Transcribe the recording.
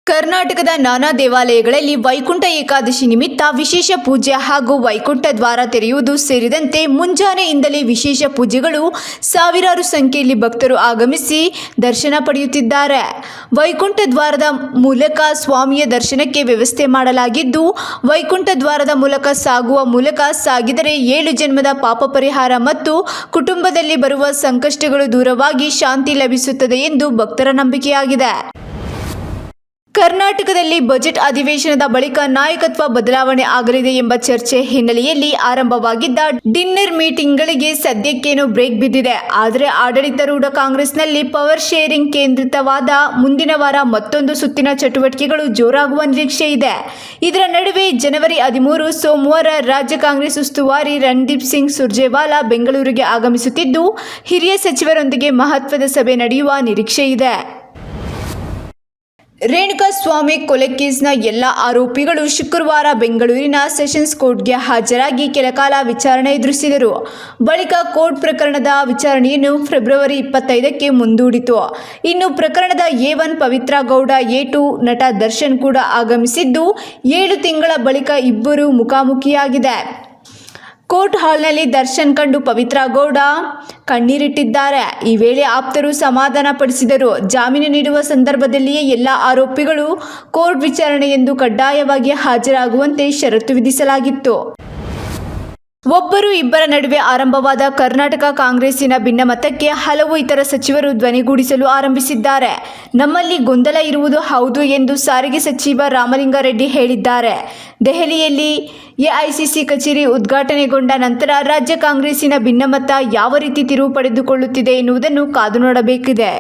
ಕರ್ನಾಟಕದ ನಾನಾ ದೇವಾಲಯಗಳಲ್ಲಿ ವೈಕುಂಠ ಏಕಾದಶಿ ನಿಮಿತ್ತ ವಿಶೇಷ ಪೂಜೆ ಹಾಗೂ ವೈಕುಂಠ ದ್ವಾರ ತೆರೆಯುವುದು ಸೇರಿದಂತೆ ಮುಂಜಾನೆಯಿಂದಲೇ ವಿಶೇಷ ಪೂಜೆಗಳು ಸಾವಿರಾರು ಸಂಖ್ಯೆಯಲ್ಲಿ ಭಕ್ತರು ಆಗಮಿಸಿ ದರ್ಶನ ಪಡೆಯುತ್ತಿದ್ದಾರೆ. ವೈಕುಂಠ ದ್ವಾರದ ಮೂಲಕ ಸ್ವಾಮಿಯ ದರ್ಶನಕ್ಕೆ ವ್ಯವಸ್ಥೆ ಮಾಡಲಾಗಿದ್ದು, ವೈಕುಂಠ ದ್ವಾರದ ಮೂಲಕ ಸಾಗಿದರೆ 7 ಜನ್ಮದ ಪಾಪ ಪರಿಹಾರ ಮತ್ತು ಕುಟುಂಬದಲ್ಲಿ ಬರುವ ಸಂಕಷ್ಟಗಳು ದೂರವಾಗಿ ಶಾಂತಿ ಲಭಿಸುತ್ತದೆ ಎಂದು ಭಕ್ತರ ನಂಬಿಕೆಯಾಗಿದೆ. ಕರ್ನಾಟಕದಲ್ಲಿ ಬಜೆಟ್ ಅಧಿವೇಶನದ ಬಳಿಕ ನಾಯಕತ್ವ ಬದಲಾವಣೆ ಆಗಲಿದೆ ಎಂಬ ಚರ್ಚೆ ಹಿನ್ನೆಲೆಯಲ್ಲಿ ಆರಂಭವಾಗಿದ್ದ ಡಿನ್ನರ್ ಮೀಟಿಂಗ್ಗಳಿಗೆ ಸದ್ಯಕ್ಕೇನೋ ಬ್ರೇಕ್ ಬಿದ್ದಿದೆ. ಆದರೆ ಆಡಳಿತಾರೂಢ ಕಾಂಗ್ರೆಸ್ನಲ್ಲಿ ಪವರ್ ಶೇರಿಂಗ್ ಕೇಂದ್ರಿತವಾದ ಮುಂದಿನ ವಾರ ಮತ್ತೊಂದು ಸುತ್ತಿನ ಚಟುವಟಿಕೆಗಳು ಜೋರಾಗುವ ನಿರೀಕ್ಷೆ ಇದೆ. ಇದರ ನಡುವೆ ಜನವರಿ 13 ಸೋಮವಾರ ರಾಜ್ಯ ಕಾಂಗ್ರೆಸ್ ಉಸ್ತುವಾರಿ ರಣದೀಪ್ ಸಿಂಗ್ ಸುರ್ಜೇವಾಲಾ ಬೆಂಗಳೂರಿಗೆ ಆಗಮಿಸುತ್ತಿದ್ದು, ಹಿರಿಯ ಸಚಿವರೊಂದಿಗೆ ಮಹತ್ವದ ಸಭೆ ನಡೆಯುವ ನಿರೀಕ್ಷೆ ಇದೆ. ರೇಣುಕಾಸ್ವಾಮಿ ಕೊಲೆ ಕೇಸ್ನ ಎಲ್ಲ ಆರೋಪಿಗಳು ಶುಕ್ರವಾರ ಬೆಂಗಳೂರಿನ ಸೆಷನ್ಸ್ ಕೋರ್ಟ್ಗೆ ಹಾಜರಾಗಿ ಕೆಲಕಾಲ ವಿಚಾರಣೆ ಎದುರಿಸಿದರು. ಬಳಿಕ ಕೋರ್ಟ್ ಪ್ರಕರಣದ ವಿಚಾರಣೆಯನ್ನು ಫೆಬ್ರವರಿ 25ಕ್ಕೆ ಮುಂದೂಡಿತು. ಇನ್ನು ಪ್ರಕರಣದ A1 ಪವಿತ್ರ ಗೌಡ, A2 ನಟ ದರ್ಶನ್ ಕೂಡ ಆಗಮಿಸಿದ್ದು, 7 ತಿಂಗಳ ಬಳಿಕ ಇಬ್ಬರು ಮುಖಾಮುಖಿಯಾಗಿದೆ. ಕೋರ್ಟ್ ಹಾಲ್ನಲ್ಲಿ ದರ್ಶನ್ ಕಂಡು ಪವಿತ್ರ ಗೌಡ ಕಣ್ಣೀರಿಟ್ಟಿದ್ದಾರೆ. ಈ ವೇಳೆ ಆಪ್ತರು ಸಮಾಧಾನ ಪಡಿಸಿದರು. ಜಾಮೀನು ನೀಡುವ ಸಂದರ್ಭದಲ್ಲಿಯೇ ಎಲ್ಲ ಆರೋಪಿಗಳು ಕೋರ್ಟ್ ವಿಚಾರಣೆಯೆಂದು ಕಡ್ಡಾಯವಾಗಿ ಹಾಜರಾಗುವಂತೆ ಷರತ್ತು ವಿಧಿಸಲಾಗಿತ್ತು. ಒಬ್ಬರು ಇಬ್ಬರ ನಡುವೆ ಆರಂಭವಾದ ಕರ್ನಾಟಕ ಕಾಂಗ್ರೆಸ್ಸಿನ ಭಿನ್ನಮತಕ್ಕೆ ಹಲವು ಇತರ ಸಚಿವರು ಧ್ವನಿಗೂಡಿಸಲು ಆರಂಭಿಸಿದ್ದಾರೆ. ನಮ್ಮಲ್ಲಿ ಗೊಂದಲ ಇರುವುದು ಹೌದು ಎಂದು ಸಾರಿಗೆ ಸಚಿವ ರಾಮಲಿಂಗಾರೆಡ್ಡಿ ಹೇಳಿದ್ದಾರೆ. ದೆಹಲಿಯಲ್ಲಿ ಎಐಸಿಸಿ ಕಚೇರಿ ಉದ್ಘಾಟನೆಗೊಂಡ ನಂತರ ರಾಜ್ಯ ಕಾಂಗ್ರೆಸ್ಸಿನ ಭಿನ್ನಮತ ಯಾವ ರೀತಿ ತಿರುವು ಪಡೆದುಕೊಳ್ಳುತ್ತಿದೆ ಎನ್ನುವುದನ್ನು ಕಾದು ನೋಡಬೇಕಿದೆ.